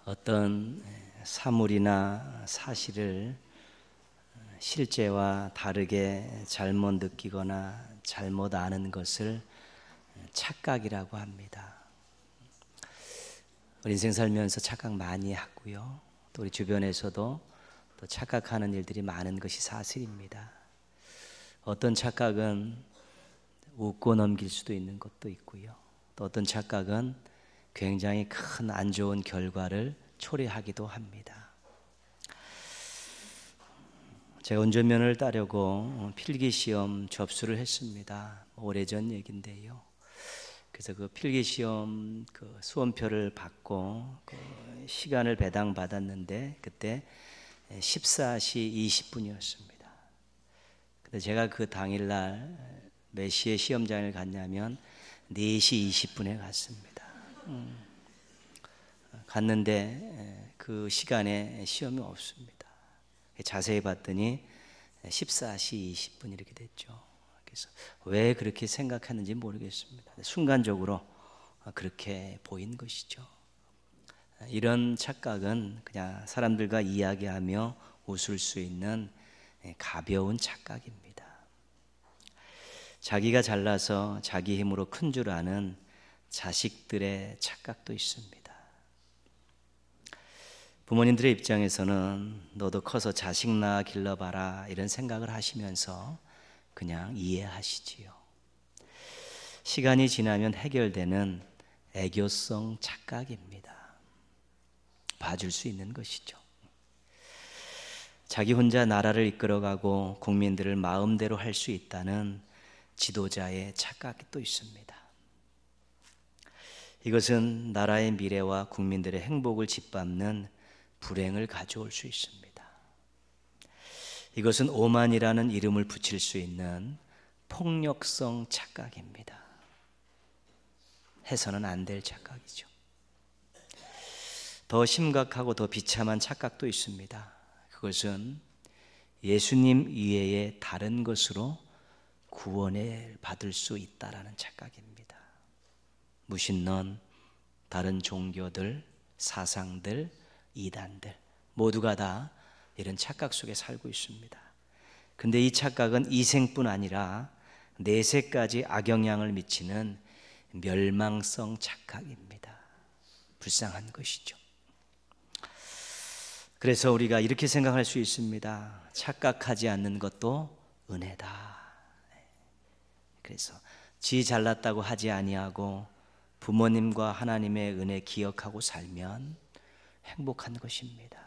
어떤 사물이나 사실을 실제와 다르게 잘못 느끼거나 잘못 아는 것을 착각이라고 합니다. 우리 인생 살면서 착각 많이 하고요. 또 우리 주변에서도 또 착각하는 일들이 많은 것이 사실입니다. 어떤 착각은 웃고 넘길 수도 있는 것도 있고요. 또 어떤 착각은 굉장히 큰 안 좋은 결과를 초래하기도 합니다. 제가 운전면허를 따려고 필기시험 접수를 했습니다. 오래전 얘기인데요. 그래서 그 필기시험 수험표를 받고 시간을 배당받았는데 그때 14시 20분이었습니다. 근데 제가 그 당일날 몇 시에 시험장을 갔냐면 4시 20분에 갔습니다. 갔는데 그 시간에 시험이 없습니다. 자세히 봤더니 14시 20분 이렇게 됐죠. 그래서 왜 그렇게 생각했는지 모르겠습니다. 순간적으로 그렇게 보인 것이죠. 이런 착각은 그냥 사람들과 이야기하며 웃을 수 있는 가벼운 착각입니다. 자기가 잘나서 자기 힘으로 큰 줄 아는 자식들의 착각도 있습니다. 부모님들의 입장에서는 너도 커서 자식 낳아 길러봐라 이런 생각을 하시면서 그냥 이해하시지요. 시간이 지나면 해결되는 애교성 착각입니다. 봐줄 수 있는 것이죠. 자기 혼자 나라를 이끌어가고 국민들을 마음대로 할 수 있다는 지도자의 착각도 있습니다. 이것은 나라의 미래와 국민들의 행복을 짓밟는 불행을 가져올 수 있습니다. 이것은 오만이라는 이름을 붙일 수 있는 폭력성 착각입니다. 해서는 안 될 착각이죠. 더 심각하고 더 비참한 착각도 있습니다. 그것은 예수님 이외에 다른 것으로 구원을 받을 수 있다라는 착각입니다. 무신론, 다른 종교들, 사상들, 이단들 모두가 다 이런 착각 속에 살고 있습니다. 근데 이 착각은 이생뿐 아니라 내세까지 악영향을 미치는 멸망성 착각입니다. 불쌍한 것이죠. 그래서 우리가 이렇게 생각할 수 있습니다. 착각하지 않는 것도 은혜다. 그래서 지 잘났다고 하지 아니하고 부모님과 하나님의 은혜 기억하고 살면 행복한 것입니다.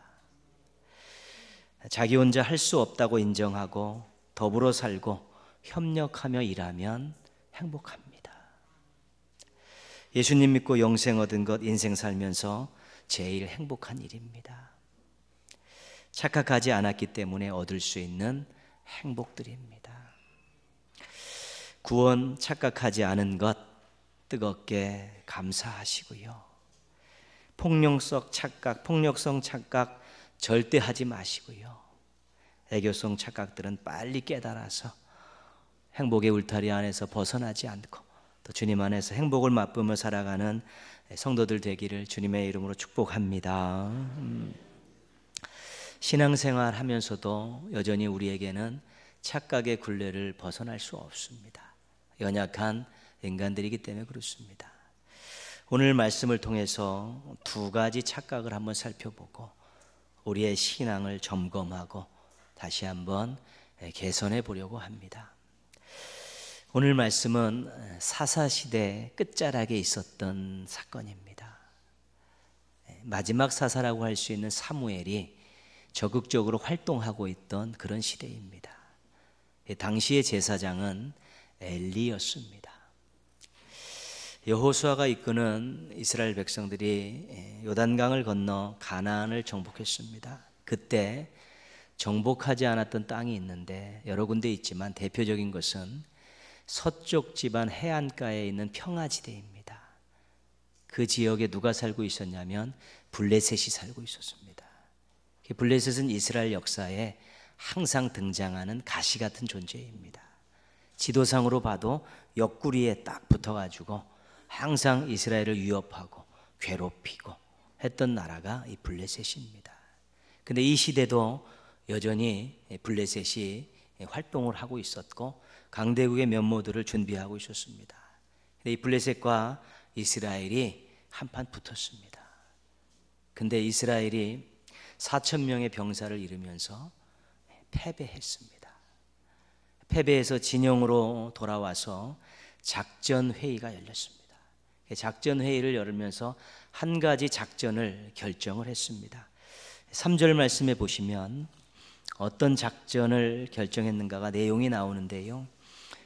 자기 혼자 할 수 없다고 인정하고 더불어 살고 협력하며 일하면 행복합니다. 예수님 믿고 영생 얻은 것 인생 살면서 제일 행복한 일입니다. 착각하지 않았기 때문에 얻을 수 있는 행복들입니다. 구원 착각하지 않은 것 뜨겁게 감사하시고요. 폭력성 착각 절대 하지 마시고요. 애교성 착각들은 빨리 깨달아서 행복의 울타리 안에서 벗어나지 않고 또 주님 안에서 행복을 맛보며 살아가는 성도들 되기를 주님의 이름으로 축복합니다. 신앙생활 하면서도 여전히 우리에게는 착각의 굴레를 벗어날 수 없습니다. 연약한 인간들이기 때문에 그렇습니다. 오늘 말씀을 통해서 두 가지 착각을 한번 살펴보고 우리의 신앙을 점검하고 다시 한번 개선해 보려고 합니다. 오늘 말씀은 사사시대 끝자락에 있었던 사건입니다. 마지막 사사라고 할 수 있는 사무엘이 적극적으로 활동하고 있던 그런 시대입니다. 당시의 제사장은 엘리였습니다. 여호수아가 이끄는 이스라엘 백성들이 요단강을 건너 가나안을 정복했습니다. 그때 정복하지 않았던 땅이 있는데 여러 군데 있지만 대표적인 것은 서쪽 지방 해안가에 있는 평화지대입니다. 그 지역에 누가 살고 있었냐면 블레셋이 살고 있었습니다. 블레셋은 이스라엘 역사에 항상 등장하는 가시 같은 존재입니다. 지도상으로 봐도 옆구리에 딱 붙어가지고 항상 이스라엘을 위협하고 괴롭히고 했던 나라가 이 블레셋입니다. 근데 이 시대도 여전히 블레셋이 활동을 하고 있었고 강대국의 면모들을 준비하고 있었습니다. 근데 이 블레셋과 이스라엘이 한판 붙었습니다. 근데 이스라엘이 4천 명의 병사를 잃으면서 패배했습니다. 패배해서 진영으로 돌아와서 작전 회의가 열렸습니다. 작전 회의를 열으면서 한 가지 작전을 결정을 했습니다. 3절 말씀에 보시면 어떤 작전을 결정했는가가 내용이 나오는데요.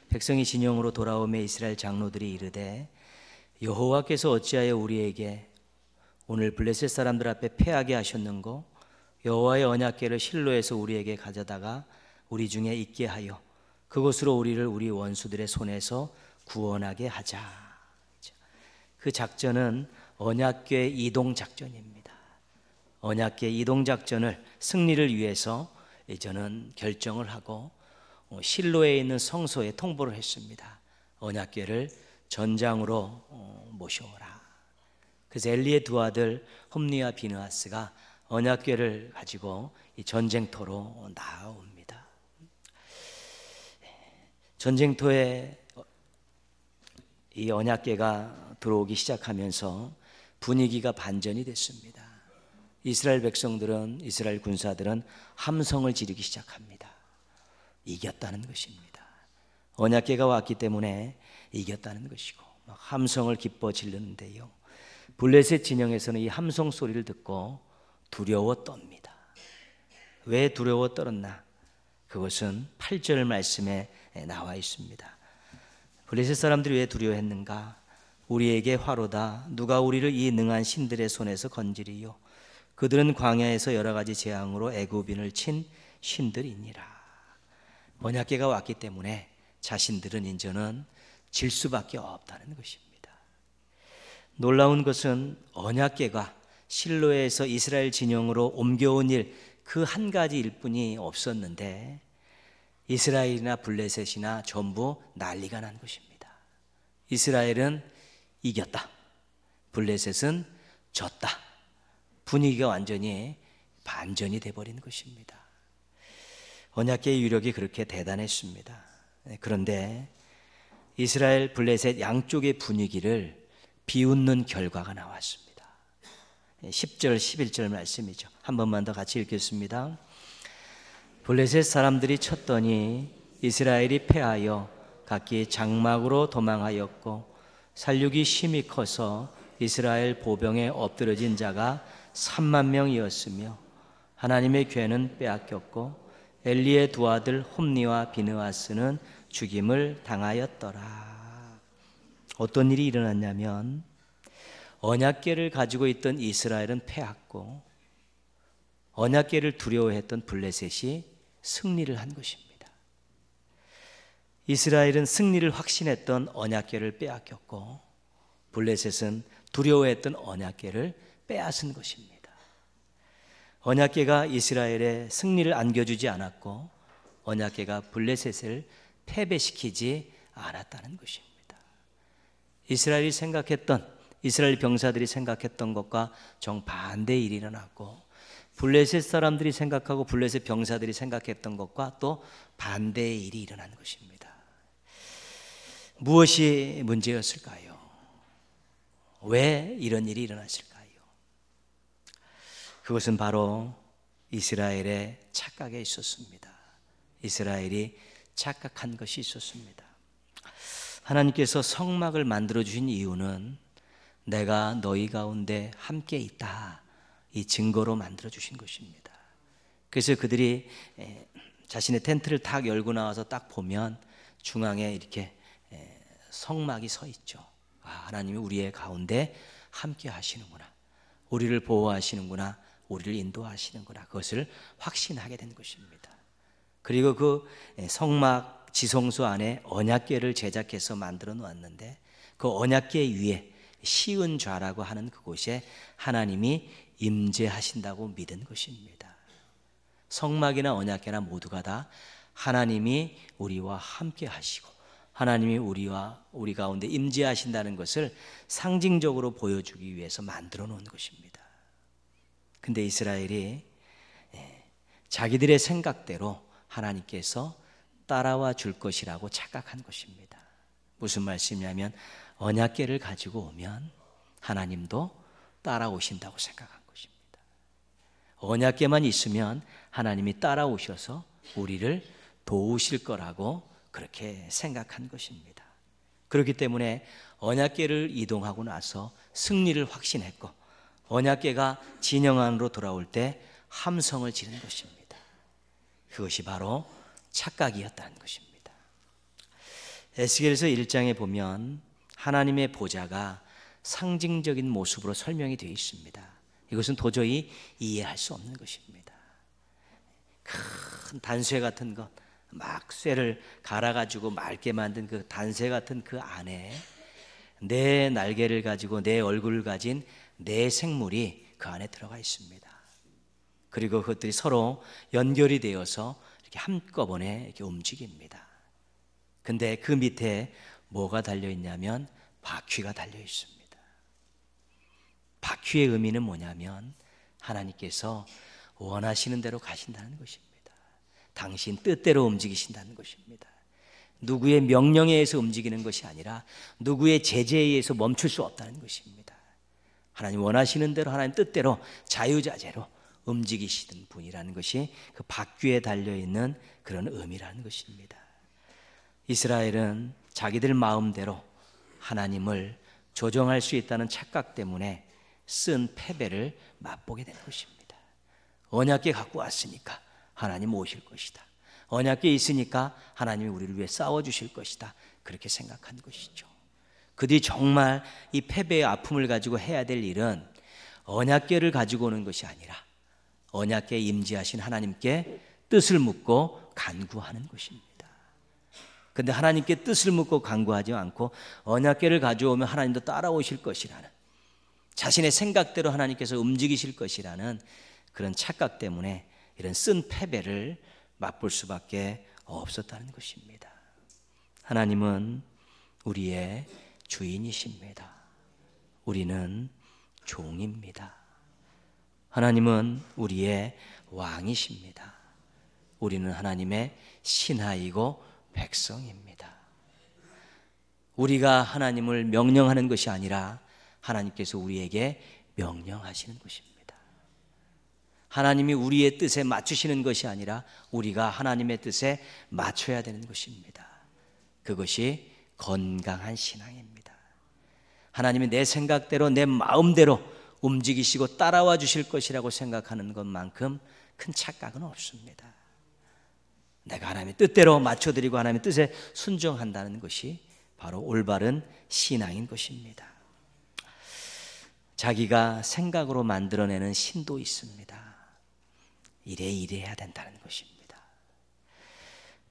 백성이 진영으로 돌아오매 이스라엘 장로들이 이르되 여호와께서 어찌하여 우리에게 오늘 블레셋 사람들 앞에 패하게 하셨는고 여호와의 언약궤를 실로에서 우리에게 가져다가 우리 중에 있게 하여 그곳으로 우리를 우리 원수들의 손에서 구원하게 하자. 그 작전은 언약궤 이동 작전입니다. 언약궤 이동 작전을 승리를 위해서 저는 결정을 하고 실로에 있는 성소에 통보를 했습니다. 언약궤를 전장으로 모셔오라. 그래서 엘리의 두 아들 홈니와 비느하스가 언약궤를 가지고 이 전쟁터로 나아옵니다. 전쟁터에 이 언약궤가 들어오기 시작하면서 분위기가 반전이 됐습니다. 이스라엘 백성들은, 이스라엘 군사들은 함성을 지르기 시작합니다. 이겼다는 것입니다. 언약궤가 왔기 때문에 이겼다는 것이고 함성을 기뻐 지르는데요. 블레셋 진영에서는 이 함성 소리를 듣고 두려워 떱니다. 왜 두려워 떨었나? 그것은 8절 말씀에 나와 있습니다. 블레셋 사람들이 왜 두려워했는가? 우리에게 화로다. 누가 우리를 이 능한 신들의 손에서 건지리요? 그들은 광야에서 여러 가지 재앙으로 애굽인을 친 신들이니라. 언약궤가 왔기 때문에 자신들은 이제는 질 수밖에 없다는 것입니다. 놀라운 것은 언약궤가 실로에서 이스라엘 진영으로 옮겨온 일 그 한 가지 일뿐이 없었는데 이스라엘이나 블레셋이나 전부 난리가 난 것입니다. 이스라엘은 이겼다. 블레셋은 졌다. 분위기가 완전히 반전이 돼버린 것입니다. 언약궤의 유력이 그렇게 대단했습니다. 그런데 이스라엘, 블레셋 양쪽의 분위기를 비웃는 결과가 나왔습니다. 10절, 11절 말씀이죠. 한 번만 더 같이 읽겠습니다. 블레셋 사람들이 쳤더니 이스라엘이 패하여 각기 장막으로 도망하였고 살육이 심히 커서 이스라엘 보병에 엎드러진 자가 3만 명이었으며 하나님의 궤는 빼앗겼고 엘리의 두 아들 홈니와 비느하스는 죽임을 당하였더라. 어떤 일이 일어났냐면 언약궤를 가지고 있던 이스라엘은 패했고 언약궤를 두려워했던 블레셋이 승리를 한 것입니다. 이스라엘은 승리를 확신했던 언약궤를 빼앗겼고 블레셋은 두려워했던 언약궤를 빼앗은 것입니다. 언약궤가 이스라엘의 승리를 안겨주지 않았고 언약궤가 블레셋을 패배시키지 않았다는 것입니다. 이스라엘 병사들이 생각했던 것과 정반대의 일이 일어났고 블레셋 사람들이 생각하고 블레셋 병사들이 생각했던 것과 또 반대의 일이 일어난 것입니다. 무엇이 문제였을까요? 왜 이런 일이 일어났을까요? 그것은 바로 이스라엘의 착각에 있었습니다. 이스라엘이 착각한 것이 있었습니다. 하나님께서 성막을 만들어 주신 이유는 내가 너희 가운데 함께 있다, 이 증거로 만들어 주신 것입니다. 그래서 그들이 자신의 텐트를 딱 열고 나와서 딱 보면 중앙에 이렇게 성막이 서 있죠. 하나님이 우리의 가운데 함께 하시는구나, 우리를 보호하시는구나, 우리를 인도하시는구나, 그것을 확신하게 된 것입니다. 그리고 그 성막 지성소 안에 언약궤를 제작해서 만들어 놓았는데 그 언약궤 위에 시은좌라고 하는 그곳에 하나님이 임재하신다고 믿은 것입니다. 성막이나 언약궤나 모두가 다 하나님이 우리와 함께 하시고 하나님이 우리 가운데 임재하신다는 것을 상징적으로 보여주기 위해서 만들어 놓은 것입니다. 근데 이스라엘이 자기들의 생각대로 하나님께서 따라와 줄 것이라고 착각한 것입니다. 무슨 말씀이냐면 언약궤를 가지고 오면 하나님도 따라오신다고 생각한 것입니다. 언약궤만 있으면 하나님이 따라오셔서 우리를 도우실 거라고 그렇게 생각한 것입니다. 그렇기 때문에 언약궤를 이동하고 나서 승리를 확신했고 언약궤가 진영 안으로 돌아올 때 함성을 지른 것입니다. 그것이 바로 착각이었다는 것입니다. 에스겔서 1장에 보면 하나님의 보좌가 상징적인 모습으로 설명이 되어 있습니다. 이것은 도저히 이해할 수 없는 것입니다. 큰 단쇠 같은 것, 막 쇠를 갈아가지고 맑게 만든 그 단쇠 같은 그 안에 내 날개를 가지고 내 얼굴을 가진 네 생물이 그 안에 들어가 있습니다. 그리고 그것들이 서로 연결이 되어서 이렇게 한꺼번에 이렇게 움직입니다. 근데 그 밑에 뭐가 달려 있냐면 바퀴가 달려 있습니다. 바퀴의 의미는 뭐냐면 하나님께서 원하시는 대로 가신다는 것입니다. 당신 뜻대로 움직이신다는 것입니다. 누구의 명령에 의해서 움직이는 것이 아니라 누구의 제재에 의해서 멈출 수 없다는 것입니다. 하나님 원하시는 대로 하나님 뜻대로 자유자재로 움직이시는 분이라는 것이 그 바퀴에 달려있는 그런 의미라는 것입니다. 이스라엘은 자기들 마음대로 하나님을 조정할 수 있다는 착각 때문에 쓴 패배를 맛보게 된 것입니다. 언약궤 갖고 왔으니까 하나님 오실 것이다. 언약궤 있으니까 하나님이 우리를 위해 싸워주실 것이다. 그렇게 생각한 것이죠. 그들이 정말 이 패배의 아픔을 가지고 해야 될 일은 언약궤를 가지고 오는 것이 아니라 언약궤에 임재하신 하나님께 뜻을 묻고 간구하는 것입니다. 그런데 하나님께 뜻을 묻고 간구하지 않고 언약궤를 가져오면 하나님도 따라오실 것이라는, 자신의 생각대로 하나님께서 움직이실 것이라는 그런 착각 때문에 이런 쓴 패배를 맛볼 수밖에 없었다는 것입니다. 하나님은 우리의 주인이십니다. 우리는 종입니다. 하나님은 우리의 왕이십니다. 우리는 하나님의 신하이고 백성입니다. 우리가 하나님을 명령하는 것이 아니라 하나님께서 우리에게 명령하시는 것입니다. 하나님이 우리의 뜻에 맞추시는 것이 아니라 우리가 하나님의 뜻에 맞춰야 되는 것입니다. 그것이 건강한 신앙입니다. 하나님이 내 생각대로 내 마음대로 움직이시고 따라와 주실 것이라고 생각하는 것만큼 큰 착각은 없습니다. 내가 하나님의 뜻대로 맞춰드리고 하나님의 뜻에 순종한다는 것이 바로 올바른 신앙인 것입니다. 자기가 생각으로 만들어내는 신도 있습니다. 이래야 된다는 것입니다.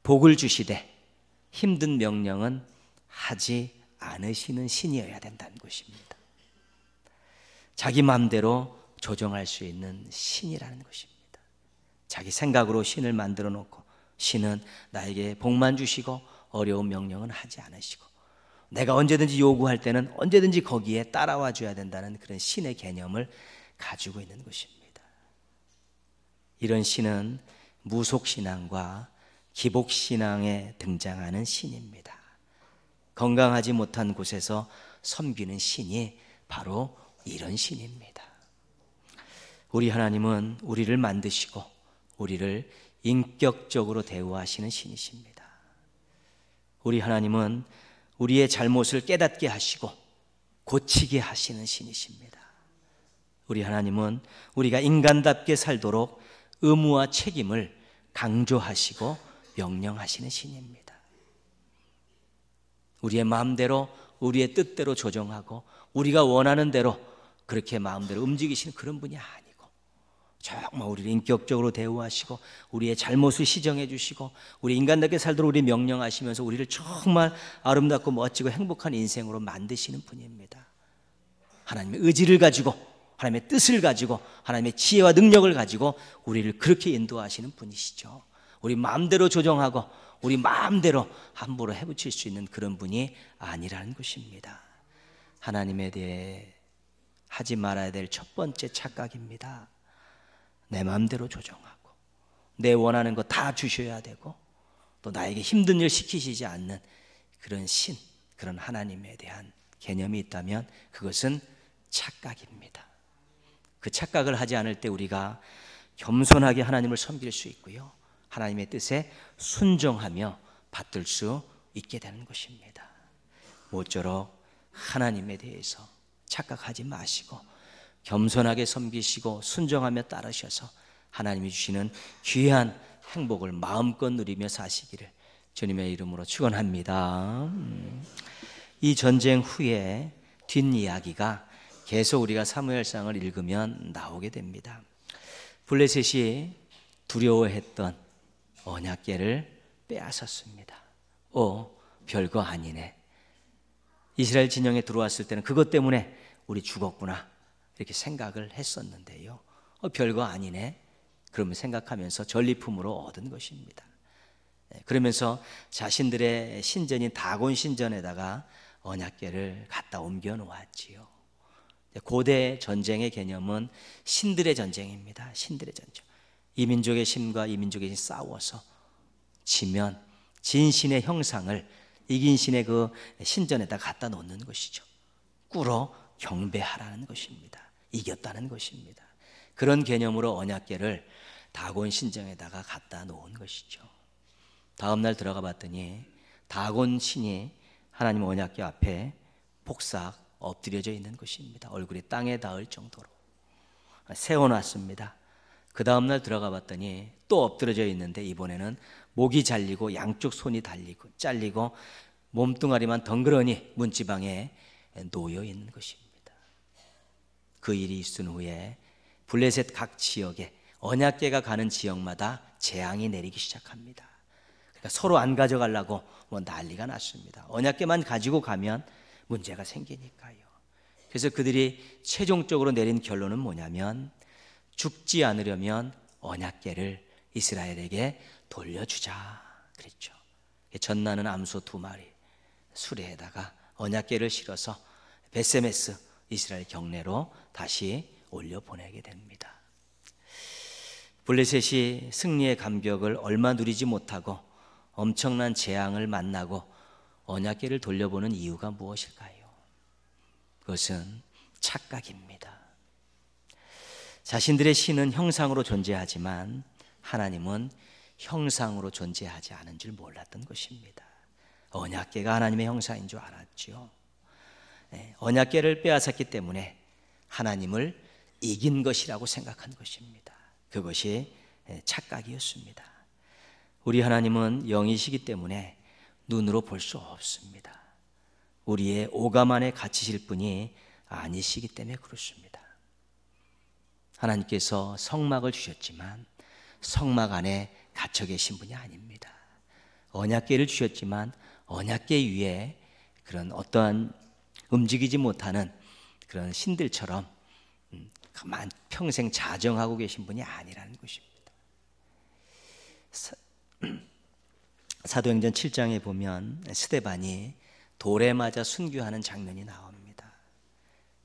복을 주시되 힘든 명령은 하지 않으시는 신이어야 된다는 것입니다. 자기 마음대로 조정할 수 있는 신이라는 것입니다. 자기 생각으로 신을 만들어 놓고 신은 나에게 복만 주시고 어려운 명령은 하지 않으시고 내가 언제든지 요구할 때는 언제든지 거기에 따라와 줘야 된다는 그런 신의 개념을 가지고 있는 것입니다. 이런 신은 무속신앙과 기복신앙에 등장하는 신입니다. 건강하지 못한 곳에서 섬기는 신이 바로 이런 신입니다. 우리 하나님은 우리를 만드시고 우리를 인격적으로 대우하시는 신이십니다. 우리 하나님은 우리의 잘못을 깨닫게 하시고 고치게 하시는 신이십니다. 우리 하나님은 우리가 인간답게 살도록 의무와 책임을 강조하시고 명령하시는 신입니다. 우리의 마음대로 우리의 뜻대로 조정하고 우리가 원하는 대로 그렇게 마음대로 움직이시는 그런 분이 아니고 정말 우리를 인격적으로 대우하시고 우리의 잘못을 시정해 주시고 우리 인간답게 살도록 우리 명령하시면서 우리를 정말 아름답고 멋지고 행복한 인생으로 만드시는 분입니다. 하나님의 의지를 가지고 하나님의 뜻을 가지고 하나님의 지혜와 능력을 가지고 우리를 그렇게 인도하시는 분이시죠. 우리 마음대로 조정하고 우리 마음대로 함부로 해붙일 수 있는 그런 분이 아니라는 것입니다. 하나님에 대해 하지 말아야 될 첫 번째 착각입니다. 내 마음대로 조정하고 내 원하는 거 다 주셔야 되고 또 나에게 힘든 일 시키시지 않는 그런 그런 하나님에 대한 개념이 있다면 그것은 착각입니다. 그 착각을 하지 않을 때 우리가 겸손하게 하나님을 섬길 수 있고요, 하나님의 뜻에 순종하며 받들 수 있게 되는 것입니다. 모쪼록 하나님에 대해서 착각하지 마시고 겸손하게 섬기시고 순종하며 따르셔서 하나님이 주시는 귀한 행복을 마음껏 누리며 사시기를 주님의 이름으로 축원합니다. 이 전쟁 후에 뒷이야기가 계속 우리가 사무엘상을 읽으면 나오게 됩니다. 블레셋이 두려워했던 언약궤를 빼앗았습니다. 별거 아니네. 이스라엘 진영에 들어왔을 때는 그것 때문에 우리 죽었구나 이렇게 생각을 했었는데요, 별거 아니네 그러면 생각하면서 전리품으로 얻은 것입니다. 그러면서 자신들의 신전인 다곤 신전에다가 언약궤를 갖다 옮겨 놓았지요. 고대 전쟁의 개념은 신들의 전쟁입니다. 신들의 전쟁. 이 민족의 신과 이 민족의 신 싸워서 지면 진 신의 형상을 이긴 신의 그 신전에다 갖다 놓는 것이죠. 꿇어 경배하라는 것입니다. 이겼다는 것입니다. 그런 개념으로 언약궤를 다곤 신전에다가 갖다 놓은 것이죠. 다음 날 들어가 봤더니 다곤 신이 하나님 언약궤 앞에 폭삭 엎드려져 있는 것입니다. 얼굴이 땅에 닿을 정도로 세워놨습니다. 그 다음 날 들어가 봤더니 또 엎드려져 있는데 이번에는 목이 잘리고 양쪽 손이 잘리고 몸뚱아리만 덩그러니 문지방에 놓여 있는 것입니다. 그 일이 있은 후에 블레셋 각 지역에 언약궤가 가는 지역마다 재앙이 내리기 시작합니다. 그러니까 서로 안 가져가려고 난리가 났습니다. 언약궤만 가지고 가면 문제가 생기니까요. 그래서 그들이 최종적으로 내린 결론은 뭐냐면 죽지 않으려면 언약궤를 이스라엘에게 돌려주자 그랬죠. 전나는 암소 2마리 수레에다가 언약궤를 실어서 베세메스 이스라엘 경내로 다시 올려보내게 됩니다. 블레셋이 승리의 감격을 얼마 누리지 못하고 엄청난 재앙을 만나고 언약궤를 돌려보는 이유가 무엇일까요? 그것은 착각입니다. 자신들의 신은 형상으로 존재하지만 하나님은 형상으로 존재하지 않은 줄 몰랐던 것입니다. 언약궤가 하나님의 형상인 줄 알았죠. 언약궤를 빼앗았기 때문에 하나님을 이긴 것이라고 생각한 것입니다. 그것이 착각이었습니다. 우리 하나님은 영이시기 때문에 눈으로 볼 수 없습니다. 우리의 오감 안에 갇히실 분이 아니시기 때문에 그렇습니다. 하나님께서 성막을 주셨지만 성막 안에 갇혀 계신 분이 아닙니다. 언약궤를 주셨지만 언약궤 위에 그런 어떠한 움직이지 못하는 그런 신들처럼 평생 자정하고 계신 분이 아니라는 것입니다. 사도행전 7장에 보면 스데반이 돌에 맞아 순교하는 장면이 나옵니다.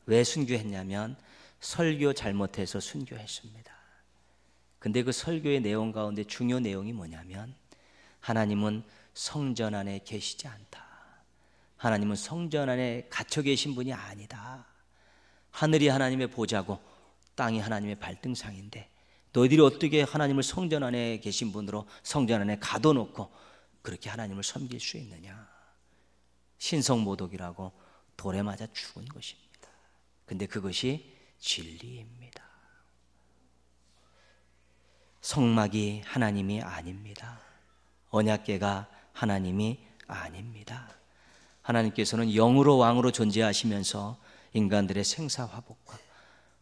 왜 순교했냐면 설교 잘못해서 순교했습니다. 근데 그 설교의 내용 가운데 중요 내용이 뭐냐면 하나님은 성전 안에 계시지 않다. 하나님은 성전 안에 갇혀 계신 분이 아니다. 하늘이 하나님의 보좌고 땅이 하나님의 발등상인데 너희들이 어떻게 하나님을 성전 안에 계신 분으로 성전 안에 가둬놓고 그렇게 하나님을 섬길 수 있느냐. 신성모독이라고 돌에 맞아 죽은 것입니다. 근데 그것이 진리입니다. 성막이 하나님이 아닙니다. 언약궤가 하나님이 아닙니다. 하나님께서는 영으로 왕으로 존재하시면서 인간들의 생사화복과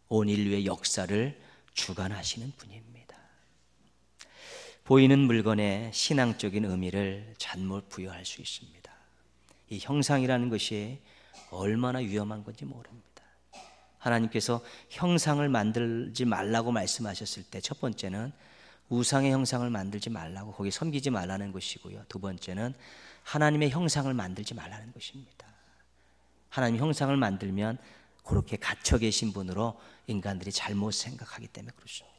온 인류의 역사를 주관하시는 분입니다. 보이는 물건에 신앙적인 의미를 잘못 부여할 수 있습니다. 이 형상이라는 것이 얼마나 위험한 건지 모릅니다. 하나님께서 형상을 만들지 말라고 말씀하셨을 때 첫 번째는 우상의 형상을 만들지 말라고 거기 섬기지 말라는 것이고요. 두 번째는 하나님의 형상을 만들지 말라는 것입니다. 하나님의 형상을 만들면 그렇게 갇혀 계신 분으로 인간들이 잘못 생각하기 때문에 그렇습니다.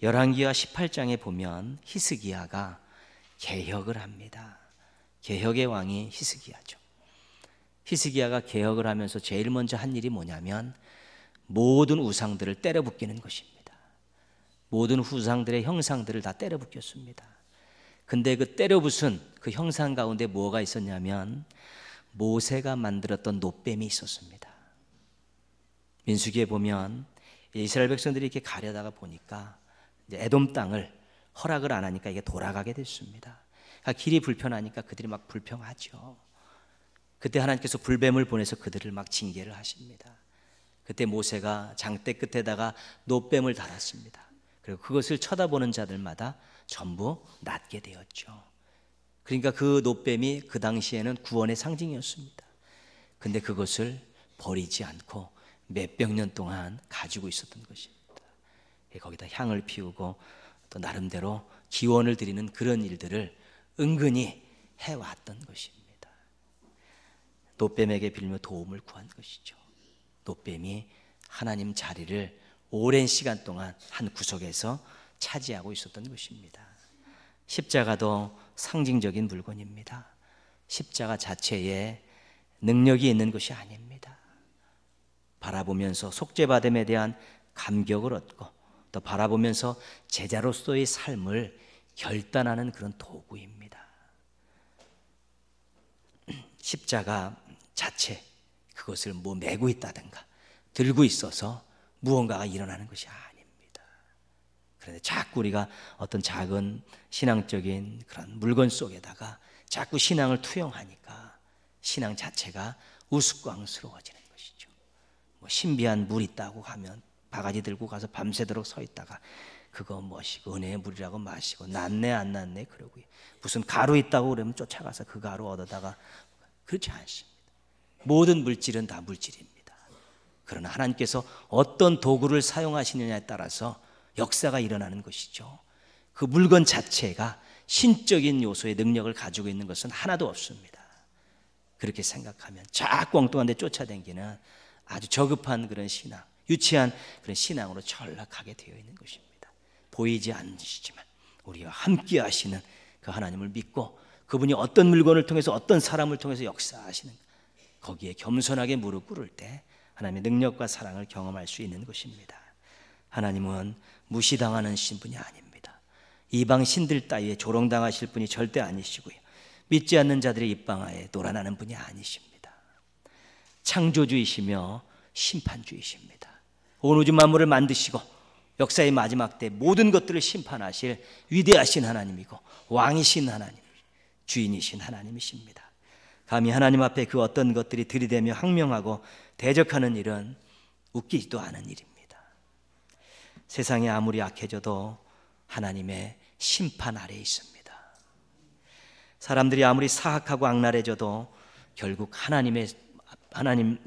열왕기하 18장에 보면 히스기야가 개혁을 합니다. 개혁의 왕이 히스기야죠. 히스기야가 개혁을 하면서 제일 먼저 한 일이 뭐냐면 모든 우상들을 때려 붓기는 것입니다. 모든 우상들의 형상들을 다 때려 붓겼습니다. 근데 그 때려 붓은 그 형상 가운데 뭐가 있었냐면 모세가 만들었던 놋뱀이 있었습니다. 민수기에 보면 이스라엘 백성들이 이렇게 가려다가 보니까 이제 에돔 땅을 허락을 안 하니까 이게 돌아가게 됐습니다. 그러니까 길이 불편하니까 그들이 막 불평하죠. 그때 하나님께서 불뱀을 보내서 그들을 막 징계를 하십니다. 그때 모세가 장대 끝에다가 놋뱀을 달았습니다. 그리고 그것을 쳐다보는 자들마다 전부 낫게 되었죠. 그러니까 그 놋뱀이 그 당시에는 구원의 상징이었습니다. 근데 그것을 버리지 않고 몇백 년 동안 가지고 있었던 것입니다. 거기다 향을 피우고 또 나름대로 기원을 드리는 그런 일들을 은근히 해왔던 것입니다. 놋뱀에게 빌며 도움을 구한 것이죠. 놋뱀이 하나님 자리를 오랜 시간 동안 한 구석에서 차지하고 있었던 것입니다. 십자가도 상징적인 물건입니다. 십자가 자체에 능력이 있는 것이 아닙니다. 바라보면서 속죄받음에 대한 감격을 얻고 또 바라보면서 제자로서의 삶을 결단하는 그런 도구입니다. 십자가 자체 그것을 뭐 메고 있다든가 들고 있어서 무언가가 일어나는 것이 아닙니다. 그런데 자꾸 우리가 어떤 작은 신앙적인 그런 물건 속에다가 자꾸 신앙을 투영하니까 신앙 자체가 우스꽝스러워지는 것이죠. 뭐 신비한 물 있다고 하면 바가지 들고 가서 밤새도록 서 있다가 그거 뭐시고 은혜의 물이라고 마시고 낫네 안 낫네 그러고요. 무슨 가루 있다고 그러면 쫓아가서 그 가루 얻어다가 그렇지 않습니다. 모든 물질은 다 물질입니다. 그러나 하나님께서 어떤 도구를 사용하시느냐에 따라서 역사가 일어나는 것이죠. 그 물건 자체가 신적인 요소의 능력을 가지고 있는 것은 하나도 없습니다. 그렇게 생각하면 자꾸 엉뚱한 데 쫓아다니는 아주 저급한 그런 신앙, 유치한 그런 신앙으로 전락하게 되어 있는 것입니다. 보이지 않으시지만 우리와 함께 하시는 그 하나님을 믿고 그분이 어떤 물건을 통해서 어떤 사람을 통해서 역사하시는 거기에 겸손하게 무릎 꿇을 때 하나님의 능력과 사랑을 경험할 수 있는 것입니다. 하나님은 무시당하는 신분이 아닙니다. 이방 신들 따위에 조롱당하실 분이 절대 아니시고요. 믿지 않는 자들의 입방아에 놀아나는 분이 아니십니다. 창조주이시며 심판주이십니다. 온 우주 만물을 만드시고 역사의 마지막 때 모든 것들을 심판하실 위대하신 하나님이고 왕이신 하나님, 주인이신 하나님이십니다. 감히 하나님 앞에 그 어떤 것들이 들이대며 항명하고 대적하는 일은 웃기지도 않은 일입니다. 세상이 아무리 악해져도 하나님의 심판 아래에 있습니다. 사람들이 아무리 사악하고 악랄해져도 결국 하나님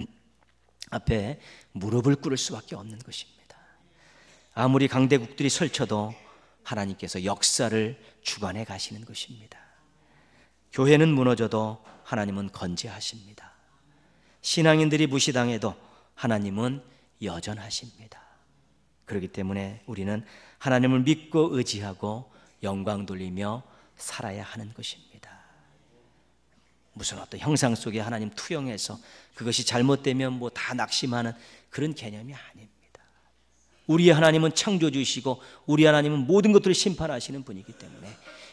앞에 무릎을 꿇을 수밖에 없는 것입니다. 아무리 강대국들이 설쳐도 하나님께서 역사를 주관해 가시는 것입니다. 교회는 무너져도 하나님은 건재하십니다. 신앙인들이 무시당해도 하나님은 여전하십니다. 그렇기 때문에 우리는 하나님을 믿고 의지하고 영광 돌리며 살아야 하는 것입니다. 무슨 어떤 형상 속에 하나님 투영해서 그것이 잘못되면 뭐 다 낙심하는 그런 개념이 아닙니다. 우리의 하나님은 창조주이시고 우리 하나님은 모든 것들을 심판하시는 분이기 때문에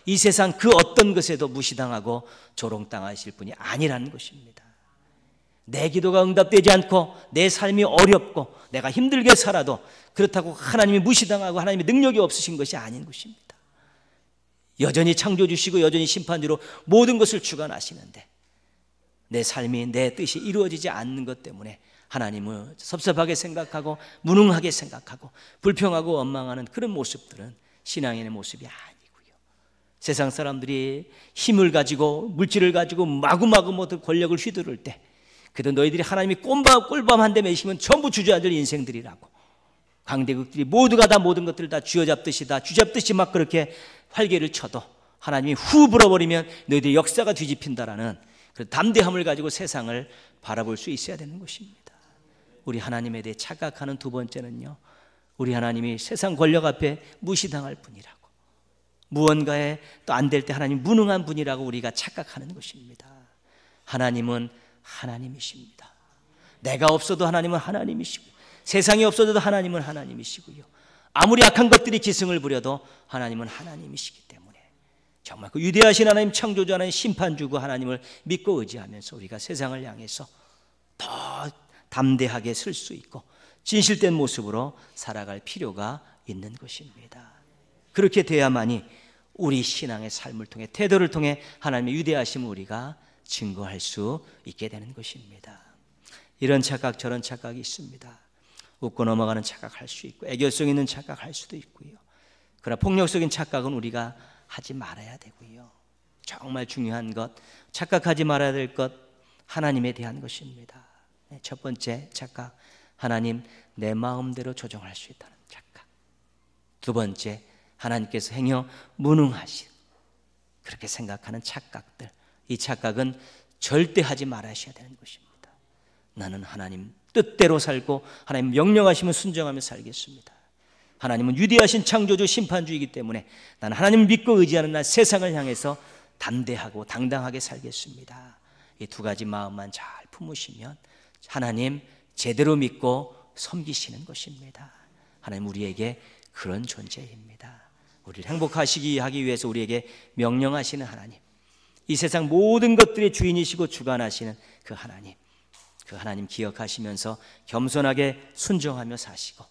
이 세상 그 어떤 것에도 무시당하고 조롱당하실 분이 아니라는 것입니다. 내 기도가 응답되지 않고 내 삶이 어렵고 내가 힘들게 살아도 그렇다고 하나님이 무시당하고 하나님의 능력이 없으신 것이 아닌 것입니다. 여전히 창조주시고 여전히 심판주로 모든 것을 주관하시는데 내 삶이 내 뜻이 이루어지지 않는 것 때문에 하나님을 섭섭하게 생각하고 무능하게 생각하고 불평하고 원망하는 그런 모습들은 신앙인의 모습이 아니고요. 세상 사람들이 힘을 가지고 물질을 가지고 마구마구 모두 권력을 휘두를 때 그래도 너희들이 하나님이 꼴밤 한 대 매시면 전부 주저앉을 인생들이라고 강대국들이 모두가 다 모든 것들을 다 쥐어잡듯이 막 그렇게 활개를 쳐도 하나님이 후 불어버리면 너희들의 역사가 뒤집힌다라는 그 담대함을 가지고 세상을 바라볼 수 있어야 되는 것입니다. 우리 하나님에 대해 착각하는 두 번째는요, 우리 하나님이 세상 권력 앞에 무시당할 분이라고, 무언가에 또 안 될 때 하나님 무능한 분이라고 우리가 착각하는 것입니다. 하나님은 하나님이십니다. 내가 없어도 하나님은 하나님이시고, 세상이 없어도 하나님은 하나님이시고요, 아무리 악한 것들이 기승을 부려도 하나님은 하나님이시기 때문에 정말 그 위대하신 하나님, 창조주 하나님, 심판주고 하나님을 믿고 의지하면서 우리가 세상을 향해서 더 담대하게 설 수 있고 진실된 모습으로 살아갈 필요가 있는 것입니다. 그렇게 돼야만이 우리 신앙의 삶을 통해, 태도를 통해 하나님의 위대하심을 우리가 증거할 수 있게 되는 것입니다. 이런 착각 저런 착각이 있습니다. 웃고 넘어가는 착각할 수 있고, 애교성 있는 착각할 수도 있고요. 그러나 폭력적인 착각은 우리가 하지 말아야 되고요. 정말 중요한 것, 착각하지 말아야 될 것, 하나님에 대한 것입니다. 첫 번째 착각, 하나님 내 마음대로 조정할 수 있다는 착각. 두 번째, 하나님께서 행여 무능하신, 그렇게 생각하는 착각들. 이 착각은 절대 하지 말아야 되는 것입니다. 나는 하나님 뜻대로 살고 하나님 명령하시면 순종하며 살겠습니다. 하나님은 위대하신 창조주, 심판주이기 때문에 나는 하나님을 믿고 의지하는 날 세상을 향해서 담대하고 당당하게 살겠습니다. 이 두 가지 마음만 잘 품으시면 하나님 제대로 믿고 섬기시는 것입니다. 하나님 우리에게 그런 존재입니다. 우리를 행복하시게 하기 위해서 우리에게 명령하시는 하나님, 이 세상 모든 것들의 주인이시고 주관하시는 그 하나님 기억하시면서 겸손하게 순종하며 사시고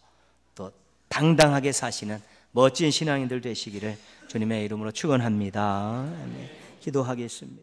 또 당당하게 사시는 멋진 신앙인들 되시기를 주님의 이름으로 축원합니다. 기도하겠습니다.